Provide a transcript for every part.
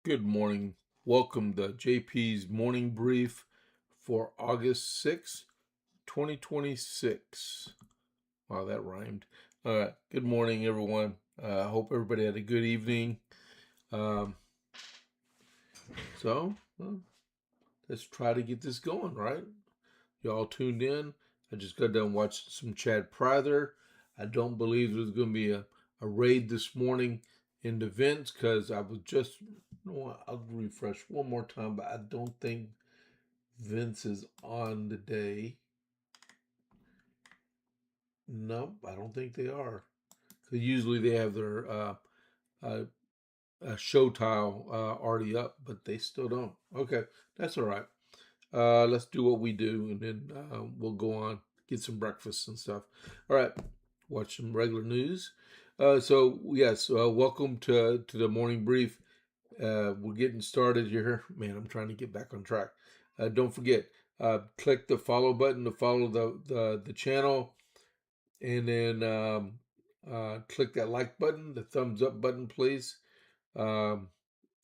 Good morning. Welcome to JP's morning brief for August 6th, 2026. Wow, that rhymed. All right. Good morning, everyone. I hope everybody had a good evening. Um, well, let's try to get this going, right? Y'all tuned in. I just got done watching some Chad Prather. I don't believe there's going to be a raid this morning in the Vince because I was just, I'll refresh one more time, but I don't think Vince is on today. Nope, I don't think they are. Because usually they have their uh, show tile already up, but they still don't. Okay, that's all right. Let's do what we do, and then we'll go on, get some breakfast and stuff. All right, watch some regular news. Yes, welcome to the morning brief. We're getting started here. Man, I'm trying to get back on track. Don't forget, click the follow button to follow the channel, and then click that like button, the thumbs up button, please. Um,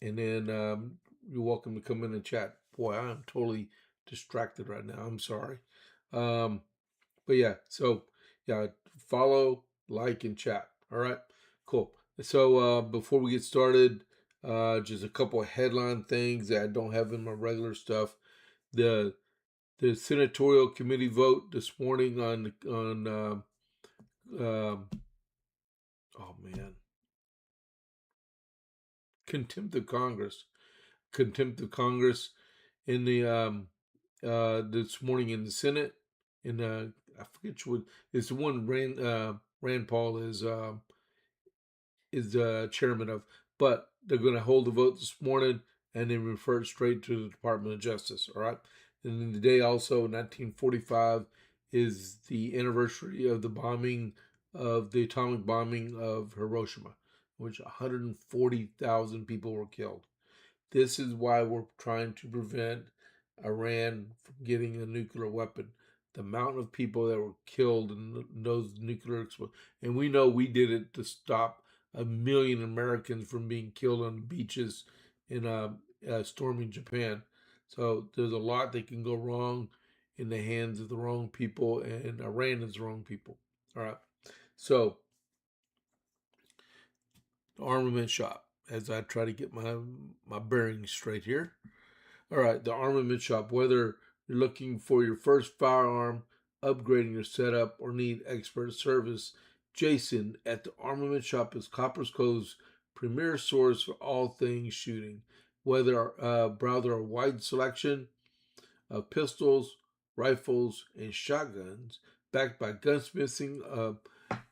and then you're welcome to come in and chat. Boy, I am totally distracted right now. I'm sorry. Um, but yeah, yeah, follow, like, and chat. All right, cool. So before we get started, just a couple of headline things that I don't have in my regular stuff. The the senatorial committee vote this morning on um, oh man, contempt of Congress, contempt of Congress in the this morning in the Senate. In I forget what it's the one Rand Paul is chairman of, but they're going to hold the vote this morning and then refer it straight to the Department of Justice. All right, and then today also 1945 is the anniversary of the bombing of the atomic bombing of Hiroshima, which 140,000 people were killed. This is why we're trying to prevent Iran from getting a nuclear weapon. The amount of people that were killed in those nuclear explosions, and we know we did it to stop 1 million Americans from being killed on the beaches in storming Japan. So there's a lot that can go wrong in the hands of the wrong people, and Iran is the wrong people. All right. So armament shop, as I try to get my bearings straight here. All right, the armament shop. Whether you're looking for your first firearm, upgrading your setup, or need expert service, Jason at the armament shop is Copper's Cove's premier source for all things shooting. Whether browse a wide selection of pistols, rifles, and shotguns, backed by gunsmithing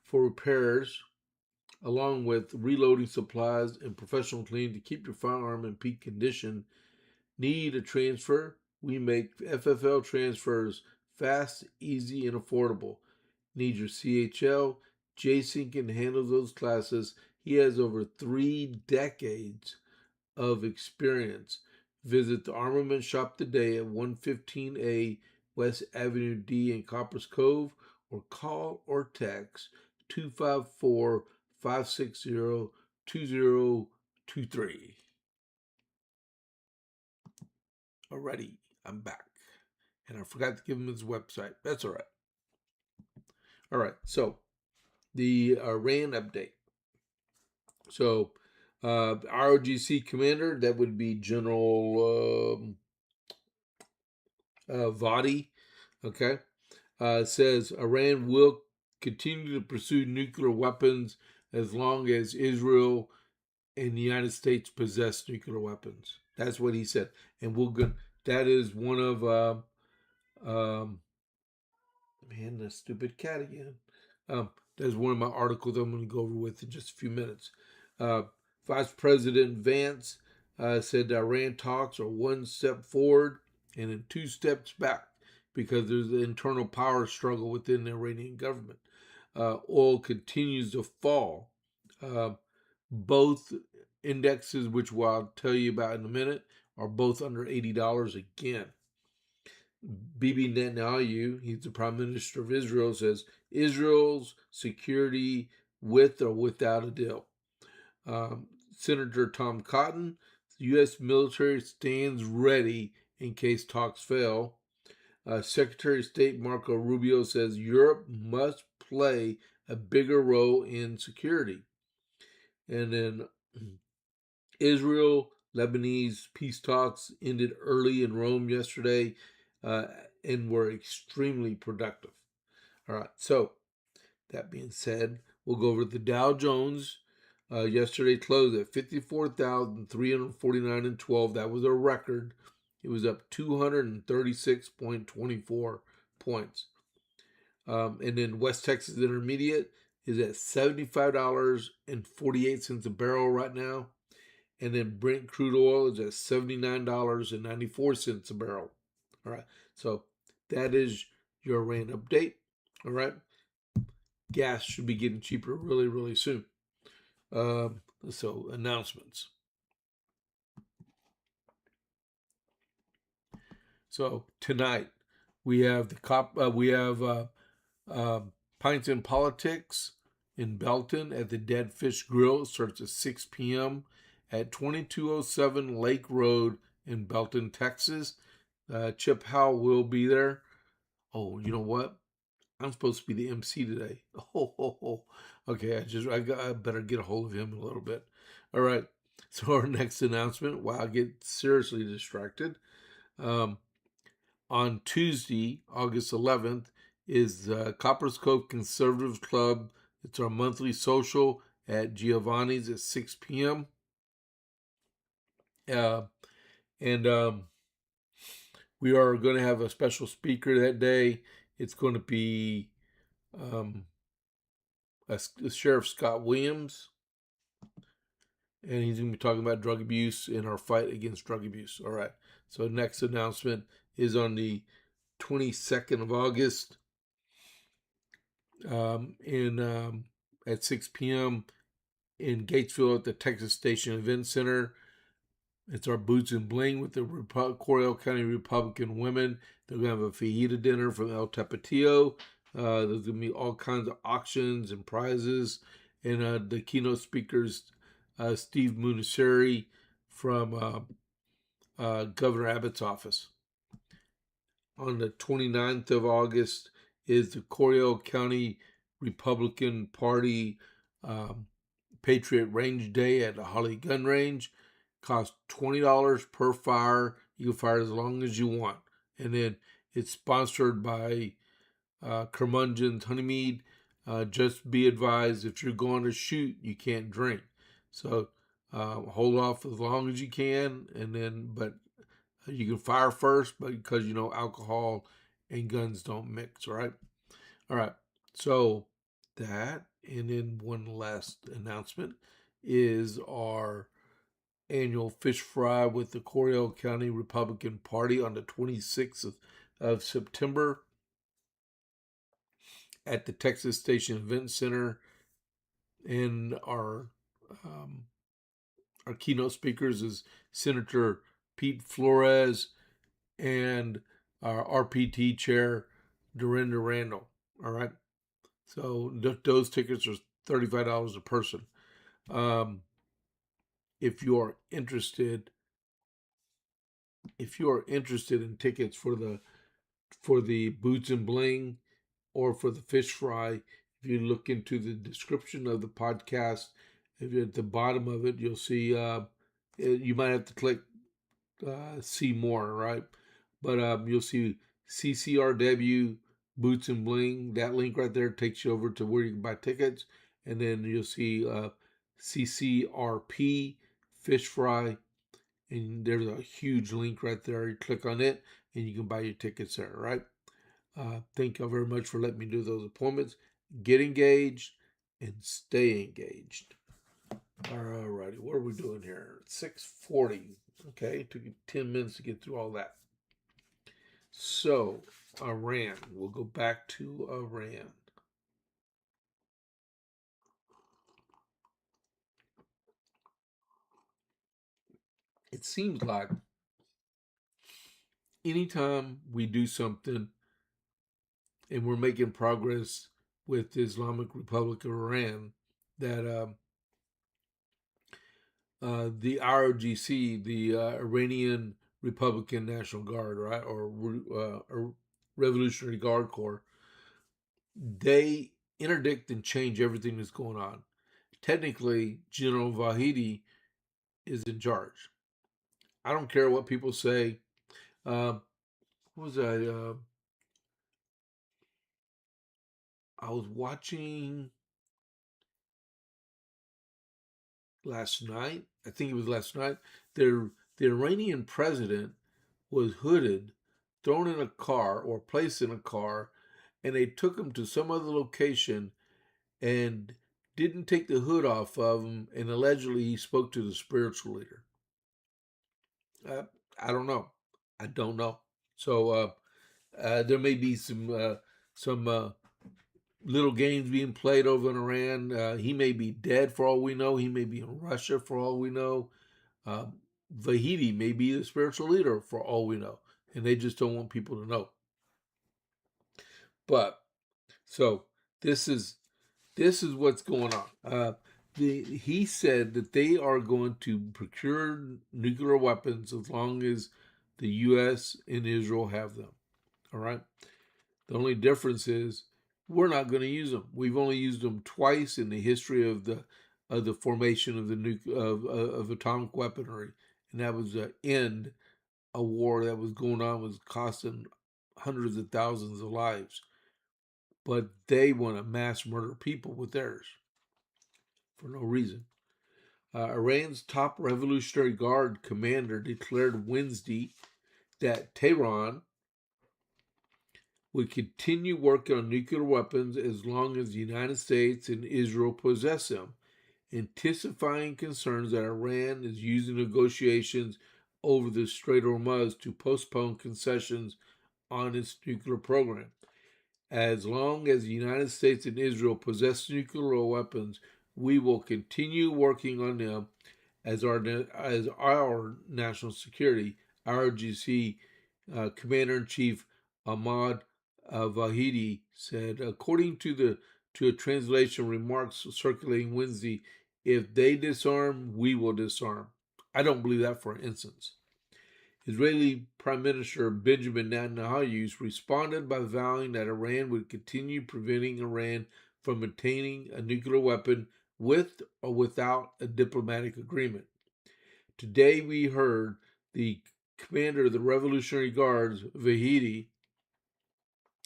for repairs, along with reloading supplies and professional cleaning to keep your firearm in peak condition. Need a transfer? We make FFL transfers fast, easy, and affordable. Need your CHL? Jason can handle those classes. He has over 3 decades of experience. Visit the Armament Shop today at 115A West Avenue D in Coppers Cove or call or text 254 560 2023. Alrighty, I'm back. And I forgot to give him his website. That's all right. All right, so the Iran update. So, ROGC commander, that would be General Vadi, okay, says Iran will continue to pursue nuclear weapons as long as Israel and the United States possess nuclear weapons. That's what he said. And we're good. That is one of man, the stupid cat again. That's one of my articles I'm going to go over with in just a few minutes. Uh, Vice President Vance said Iran talks are one step forward and then 2 steps back because there's an internal power struggle within the Iranian government. Oil continues to fall. Both indexes, which I'll tell you about in a minute, are both under $80 again. Bibi Netanyahu, he's the prime minister of Israel, says Israel's security with or without a deal. Senator Tom Cotton The U.S. military stands ready in case talks fail. Secretary of State Marco Rubio says Europe must play a bigger role in security. And then Israel Lebanese peace talks ended early in Rome yesterday uh, and were extremely productive. All right, so that being said, we'll go over the Dow Jones. Yesterday closed at 54,349.12. That was a record. It was up 236.24 points. And then West Texas Intermediate is at $75.48 a barrel right now. And then Brent crude oil is at $79.94 a barrel. All right. So that is your Iran update. All right. Gas should be getting cheaper really, really soon. So announcements. So tonight we have Pints and Politics in Belton at the Dead Fish Grill. It starts at 6 p.m. at 2207 Lake Road in Belton, Texas. Chip Howell will be there. Oh, you know what? I'm supposed to be the MC today. Oh. Okay, I better get a hold of him in a little bit. All right. So our next announcement. Wow, I get seriously distracted. Um, on Tuesday, August 11th, is Coppers Cove Conservative Club. It's our monthly social at Giovanni's at 6 p.m. And we are going to have a special speaker that day. It's going to be Sheriff Scott Williams, and he's going to be talking about drug abuse and our fight against drug abuse. All right. So next announcement is on the 22nd of August at 6 p.m. in Gatesville at the Texas Station Event Center. It's our Boots and Bling with the Coryell County Republican women. They're going to have a fajita dinner from El Tapatio. There's going to be all kinds of auctions and prizes. And the keynote speakers, Steve Munisseri from Governor Abbott's office. On the 29th of August is the Coryell County Republican Party Patriot Range Day at the Holly Gun Range. Costs $20 per fire. You can fire as long as you want. And then it's sponsored by Curmudgeon's Honeymead. Just be advised, if you're going to shoot, you can't drink. So hold off as long as you can, but you can fire first, but because alcohol and guns don't mix, right? All right. So that, and then one last announcement is our annual fish fry with the Coryell County Republican Party on the 26th of September at the Texas Station Event Center. And our keynote speakers is Senator Pete Flores and our RPT chair, Dorinda Randall. All right. So those tickets are $35 a person. If you are interested in tickets for the Boots and Bling or for the fish fry, if you look into the description of the podcast, if you're at the bottom of it, you'll see you might have to click see more, right? But you'll see CCRW Boots and Bling. That link right there takes you over to where you can buy tickets, and then you'll see CCRP Fish Fry, and there's a huge link right there. You click on it, and you can buy your tickets there, right? Thank you very much for letting me do those appointments. Get engaged and stay engaged. All righty, what are we doing here? 6:40. Okay, it took you 10 minutes to get through all that. So, Iran. We'll go back to Iran. It seems like anytime we do something and we're making progress with the Islamic Republic of Iran, that the IRGC, the Iranian Republican National Guard, right, or Revolutionary Guard Corps, they interdict and change everything that's going on. Technically, General Vahidi is in charge. I don't care what people say. Uh, what was I? I was watching last night. I think it was last night. The Iranian president was hooded, thrown in a car or placed in a car, and they took him to some other location and didn't take the hood off of him. And allegedly, he spoke to the spiritual leader. Uh, I don't know. I don't know. So there may be some little games being played over in Iran. He may be dead for all we know. He may be in Russia for all we know. Uh, Vahidi may be the spiritual leader for all we know, and they just don't want people to know. But so this is what's going on. He said that they are going to procure nuclear weapons as long as the U.S. and Israel have them. All right. The only difference is we're not going to use them. We've only used them twice in the history of the formation of the of atomic weaponry, and that was to end a war that was going on, was costing hundreds of thousands of lives. But they want to mass murder people with theirs for no reason. Iran's top Revolutionary Guard commander declared Wednesday that Tehran would continue working on nuclear weapons as long as the United States and Israel possess them, intensifying concerns that Iran is using negotiations over the Strait of Hormuz to postpone concessions on its nuclear program. As long as the United States and Israel possess nuclear weapons, we will continue working on them as our national security. IRGC Commander-in-Chief Ahmad Vahidi said, according to a translation remarks circulating Wednesday, if they disarm, we will disarm. I don't believe that for an instance. Israeli Prime Minister Benjamin Netanyahu responded by vowing that Iran would continue preventing Iran from obtaining a nuclear weapon with or without a diplomatic agreement. Today we heard the commander of the Revolutionary Guards, Vahidi,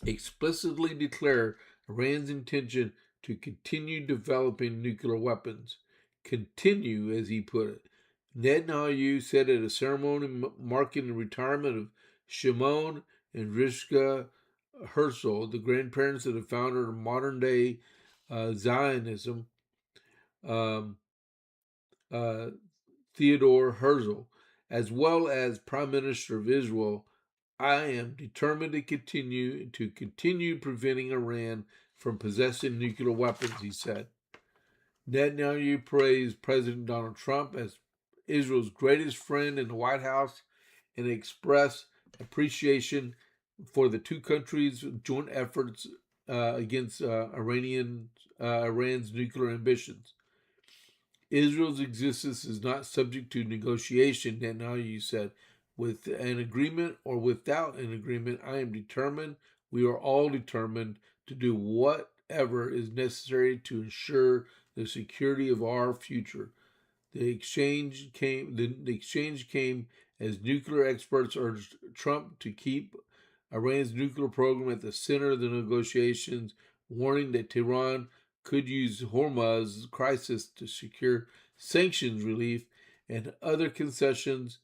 explicitly declare Iran's intention to continue developing nuclear weapons. Continue, as he put it. Netanyahu said at a ceremony marking the retirement of Shimon and Rivka Herzl, the grandparents of the founder of modern day Zionism, um, Theodore Herzl, as well as Prime Minister of Israel. I am determined to continue preventing Iran from possessing nuclear weapons, he said. Netanyahu praised President Donald Trump as Israel's greatest friend in the White House and expressed appreciation for the two countries' joint efforts against Iran's nuclear ambitions. Israel's existence is not subject to negotiation, Netanyahu said. With an agreement or without an agreement, I am determined, we are all determined to do whatever is necessary to ensure the security of our future. The exchange came as nuclear experts urged Trump to keep Iran's nuclear program at the center of the negotiations, warning that Tehran could use Hormuz crisis to secure sanctions relief and other concessions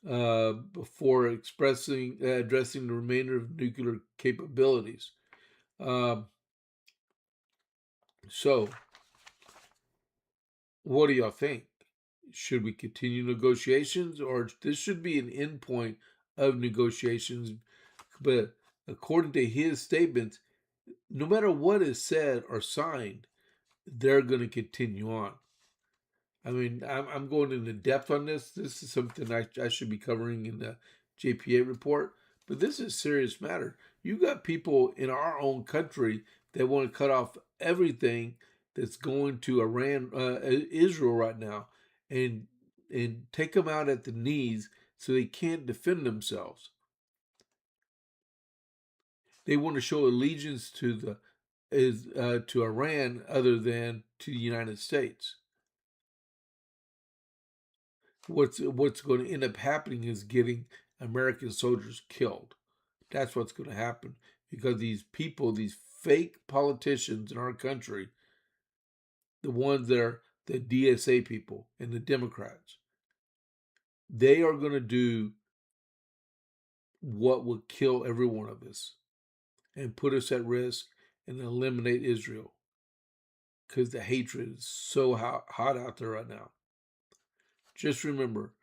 before addressing the remainder of nuclear capabilities. So, what do y'all think? Should we continue negotiations, or this should be an endpoint of negotiations? But according to his statements, no matter what is said or signed, they're going to continue on. I mean, I'm going into depth on this. This is something I should be covering in the JPA report, but this is a serious matter. You got people in our own country that want to cut off everything that's going to Israel right now, and take them out at the knees so they can't defend themselves. They want to show allegiance to to Iran other than to the United States. What's going to end up happening is getting American soldiers killed. That's what's going to happen because these people, these fake politicians in our country, the ones that are the DSA people and the Democrats, they are going to do what would kill every one of us and put us at risk and eliminate Israel because the hatred is so hot out there right now. Just remember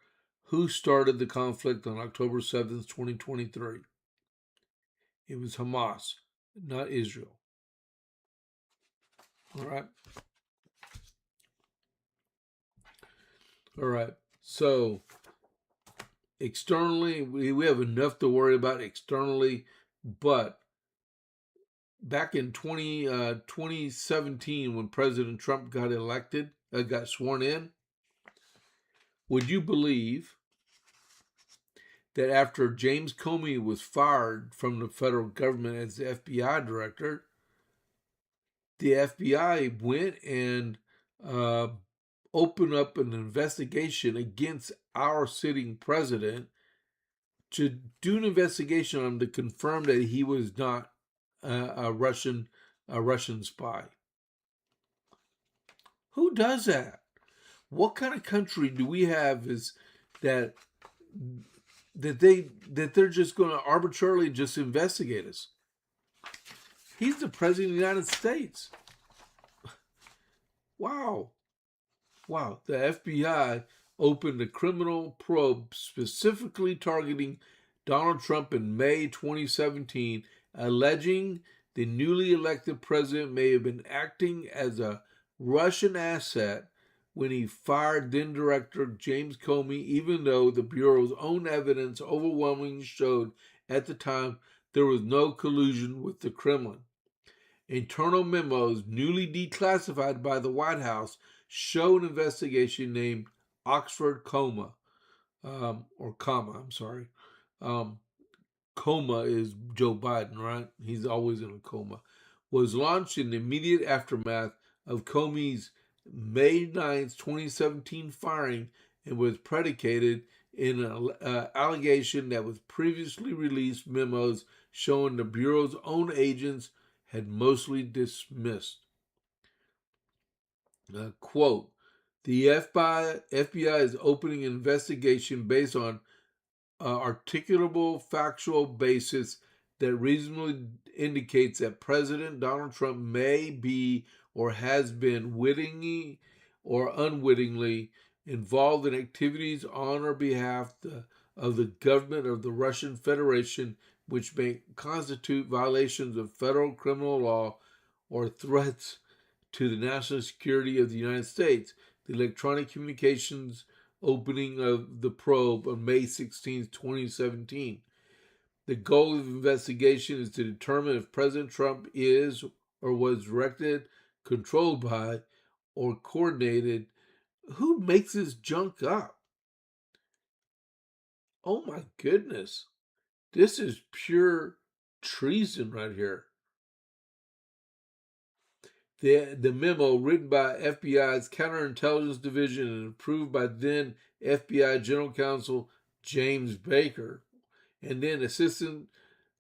who started the conflict on October 7th, 2023. It was Hamas, not Israel. All right. All right. So externally, we have enough to worry about externally, but back in 2017, when President Trump got elected, got sworn in, would you believe that after James Comey was fired from the federal government as the FBI director, the FBI went and opened up an investigation against our sitting president to do an investigation on him to confirm that he was not a Russian spy. Who does that? What kind of country do we have is that they're just going to arbitrarily just investigate us? He's the president of the United States. Wow. The FBI opened a criminal probe specifically targeting Donald Trump in May 2017, alleging the newly elected president may have been acting as a Russian asset when he fired then director James Comey, even though the Bureau's own evidence overwhelmingly showed at the time there was no collusion with the Kremlin. Internal memos, newly declassified by the White House, show an investigation named Oxford Coma, or Comma, I'm sorry. Coma is Joe Biden, right? He's always in a coma. Was launched in the immediate aftermath of Comey's May 9th, 2017 firing and was predicated in an allegation that was previously released memos showing the Bureau's own agents had mostly dismissed. Quote, the FBI is opening an investigation based on articulable factual basis that reasonably indicates that President Donald Trump may be or has been wittingly or unwittingly involved in activities on or behalf of the government of the Russian Federation which may constitute violations of federal criminal law or threats to the national security of the United States. The Electronic Communications opening of the probe on May 16, 2017. The goal of the investigation is to determine if President Trump is or was directed, controlled by, or coordinated. Who makes this junk up? Oh my goodness. This is pure treason right here. The memo, written by FBI's Counterintelligence Division and approved by then FBI General Counsel James Baker, and then Assistant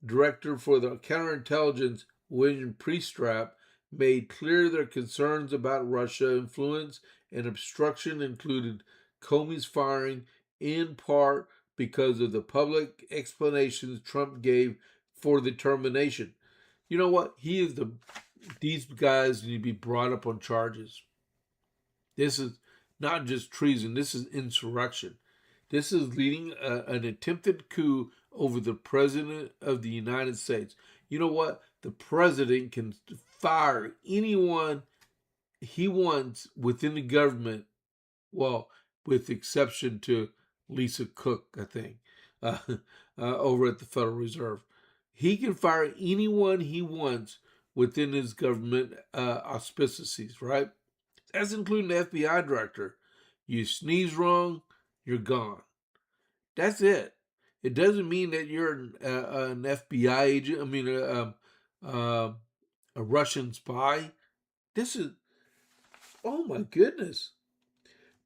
Director for the Counterintelligence William Priestrap, made clear their concerns about Russia influence and obstruction included Comey's firing in part because of the public explanations Trump gave for the termination. You know what? These guys need to be brought up on charges. This is not just treason, this is insurrection. This is leading an attempted coup over the President of the United States. You know what? The President can fire anyone he wants within the government, well, with exception to Lisa Cook, I think, over at the Federal Reserve. He can fire anyone he wants within his government auspices, right? That's including the FBI director. You sneeze wrong, you're gone. That's it. It doesn't mean that you're an FBI agent. I mean, uh, a Russian spy. This is, oh my goodness.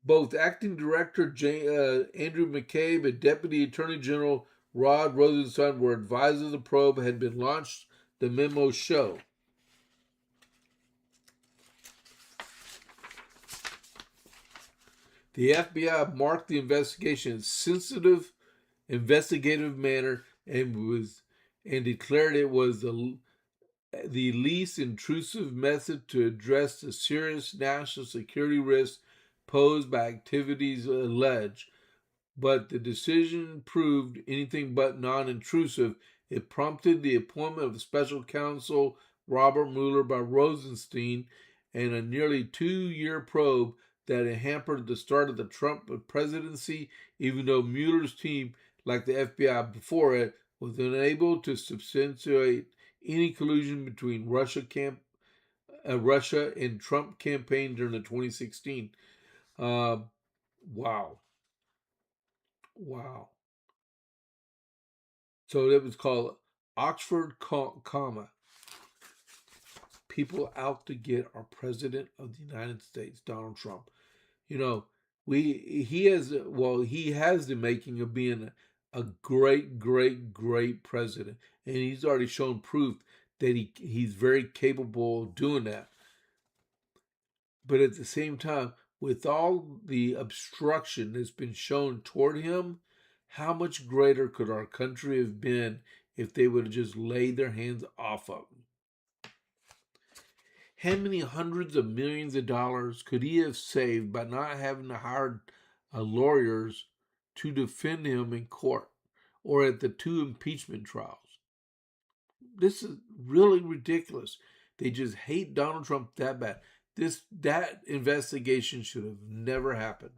Both acting director Andrew McCabe and Deputy Attorney General Rod Rosenstein were advised of the probe had been launched, the memo show. The FBI marked the investigation as sensitive, investigative manner and declared it was the least intrusive method to address the serious national security risks posed by activities alleged. But the decision proved anything but non-intrusive. It prompted the appointment of special counsel Robert Mueller by Rosenstein and a nearly 2-year probe that hampered the start of the Trump presidency, even though Mueller's team, like the FBI before it, was unable to substantiate any collusion between Russia and Trump campaign during the 2016. Wow. Wow. So it was called Oxford Comma. People out to get our president of the United States, Donald Trump. You know, he has the making of being a great, great, great president, and he's already shown proof that he's very capable of doing that. But at the same time, with all the obstruction that's been shown toward him, how much greater could our country have been if they would have just laid their hands off of him? How many hundreds of millions of dollars could he have saved by not having to hire lawyers to defend him in court or at the 2 impeachment trials? This is really ridiculous. They just hate Donald Trump that bad. That investigation should have never happened.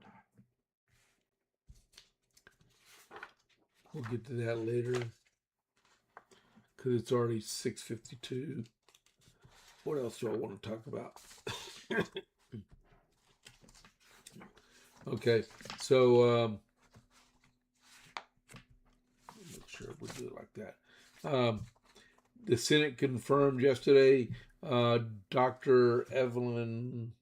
We'll get to that later because it's already 6:52. What else do I want to talk about? Okay, so make sure we do it like that. The Senate confirmed yesterday Dr. Evelyn.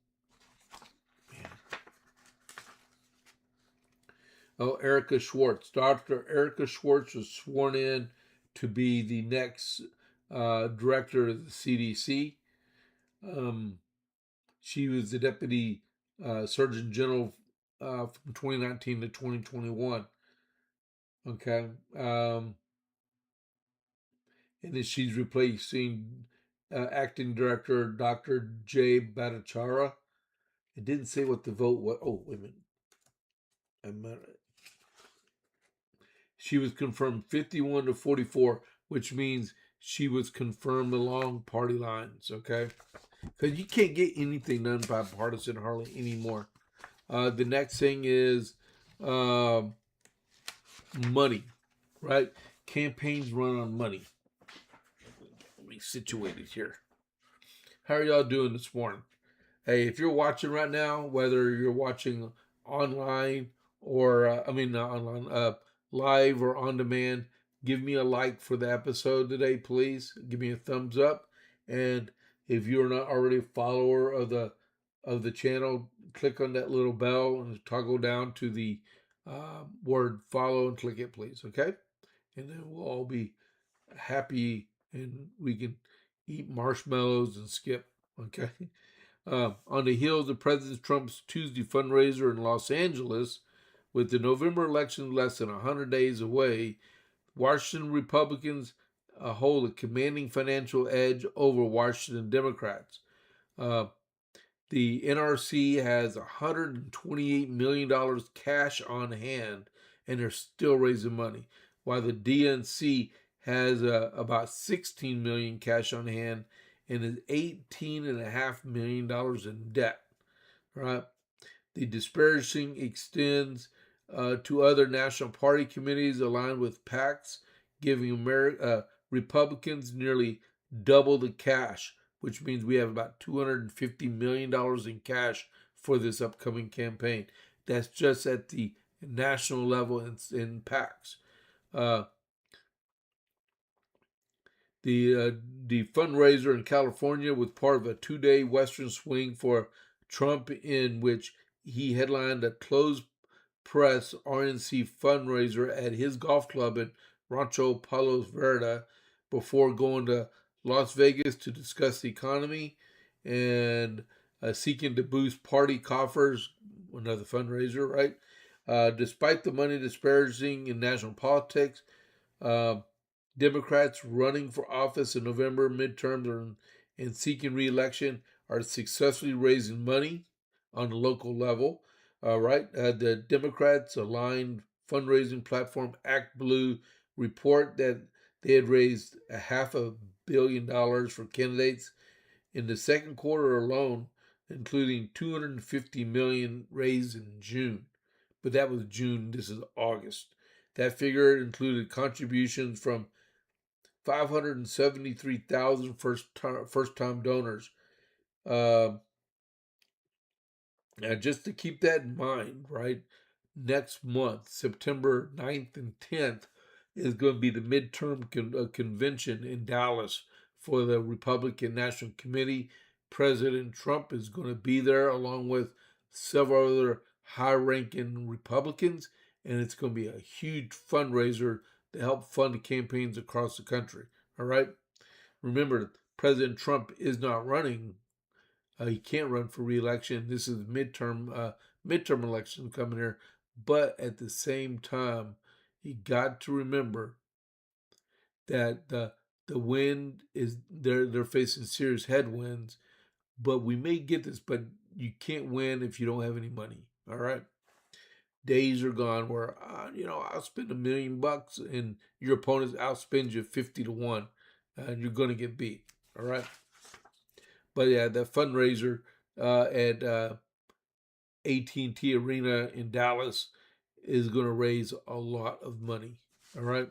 Erica Schwartz. Dr. Erica Schwartz was sworn in to be the next director of the CDC. She was the deputy surgeon general from 2019 to 2021. Okay. And then she's replacing acting director Dr. Jay Bhattacharya. It didn't say what the vote was. Oh, wait a minute. She was confirmed 51 to 44, which means she was confirmed along party lines, okay? Because you can't get anything done bipartisan hardly anymore. The next thing is money, right? Campaigns run on money. Let me situate it here. How are y'all doing this morning? Hey, if you're watching right now, whether you're watching online or, not online, live or on demand, give me a like for the episode today, please. Give me a thumbs up. And if you're not already a follower of the channel, click on that little bell and toggle down to the word follow and click it, please. Okay? And then we'll all be happy and we can eat marshmallows and skip. Okay? On the heels of President Trump's Tuesday fundraiser in Los Angeles, with the November election less than 100 days away, Washington Republicans hold a commanding financial edge over Washington Democrats. The NRC has $128 million cash on hand, and they're still raising money, while the DNC has about $16 million cash on hand and is $18.5 million in debt. Right? The disparaging extends to other National Party committees aligned with PACs, giving Republicans nearly double the cash, which means we have about $250 million in cash for this upcoming campaign. That's just at the national level in PACs. Uh, the fundraiser in California was part of a 2-day Western swing for Trump, in which he headlined a closed press RNC fundraiser at his golf club in Rancho Palos Verdes before going to Las Vegas to discuss the economy and seeking to boost party coffers. Another fundraiser, right? Despite the money disparaging in national politics, uh, Democrats running for office in November midterms and seeking reelection are successfully raising money on the local level. Right, the Democrats aligned fundraising platform Act Blue report that they had raised $500 million for candidates in the second quarter alone, including $250 million raised in June. But that was June. This is August. That figure included contributions from 573,000 first-time donors. Uh, and just to keep that in mind, right? Next month, September 9th and 10th, is going to be the midterm convention in Dallas for the Republican National Committee. President Trump is going to be there along with several other high ranking Republicans, and it's going to be a huge fundraiser to help fund campaigns across the country. All right. Remember, President Trump is not running. He can't run for reelection. This is midterm election coming here, but at the same time, you got to remember that the wind is they're facing serious headwinds. But we may get this, but you can't win if you don't have any money. All right. Days are gone where I'll spend $1 million and your opponent outspends you 50 to 1, and you're going to get beat. All right. But yeah, the fundraiser at AT&T Arena in Dallas is going to raise a lot of money. All right.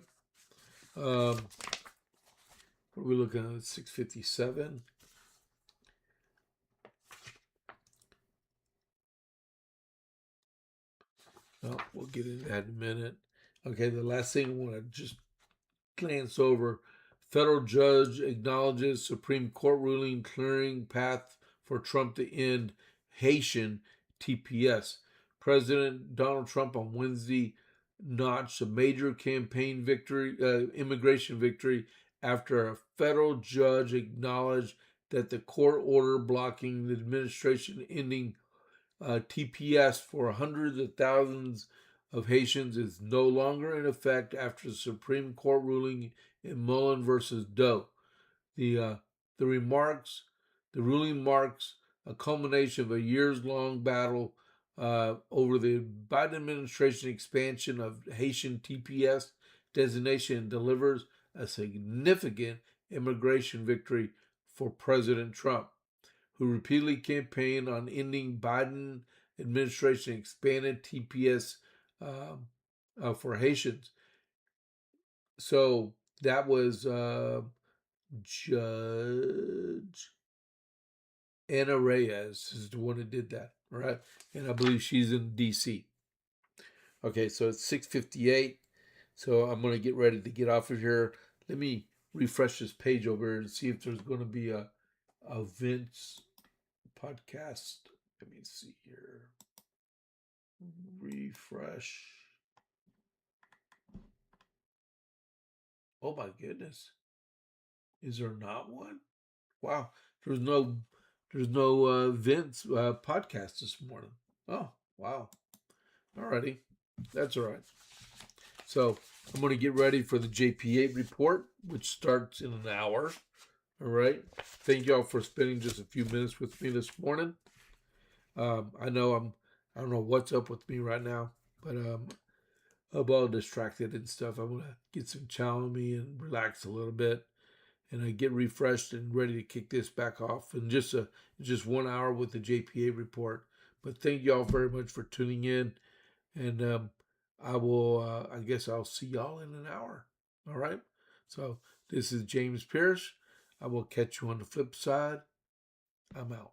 What are we looking at? 657. Oh, we'll get into that in a minute. Okay, the last thing I want to just glance over. Federal judge acknowledges Supreme Court ruling clearing path for Trump to end Haitian TPS. President Donald Trump on Wednesday notched a major campaign victory, immigration victory, after a federal judge acknowledged that the court order blocking the administration ending TPS for hundreds of thousands of Haitians is no longer in effect after the Supreme Court ruling in Mullen versus Doe. The uh, the remarks, the ruling marks a culmination of a years-long battle over the Biden administration expansion of Haitian TPS designation, and delivers a significant immigration victory for President Trump, who repeatedly campaigned on ending Biden administration expanded TPS for Haitians. So that was Judge Anna Reyes is the one that did that, right? And I believe she's in D.C. Okay, so it's 6:58. So I'm gonna get ready to get off of here. Let me refresh this page over and see if there's going to be a Vince podcast. Let me see here. Refresh. Oh my goodness. Is there not one? Wow. There's no Vince podcast this morning. Oh, wow. Alrighty. That's all right. So I'm going to get ready for the JP8 report, which starts in an hour. All right. Thank y'all for spending just a few minutes with me this morning. I don't know what's up with me right now, but I'm all distracted and stuff. I'm gonna get some chow on me and relax a little bit, and I get refreshed and ready to kick this back off in just 1 hour with the JPA report. But thank y'all very much for tuning in, and I will. I guess I'll see y'all in an hour. All right. So this is James Pierce. I will catch you on the flip side. I'm out.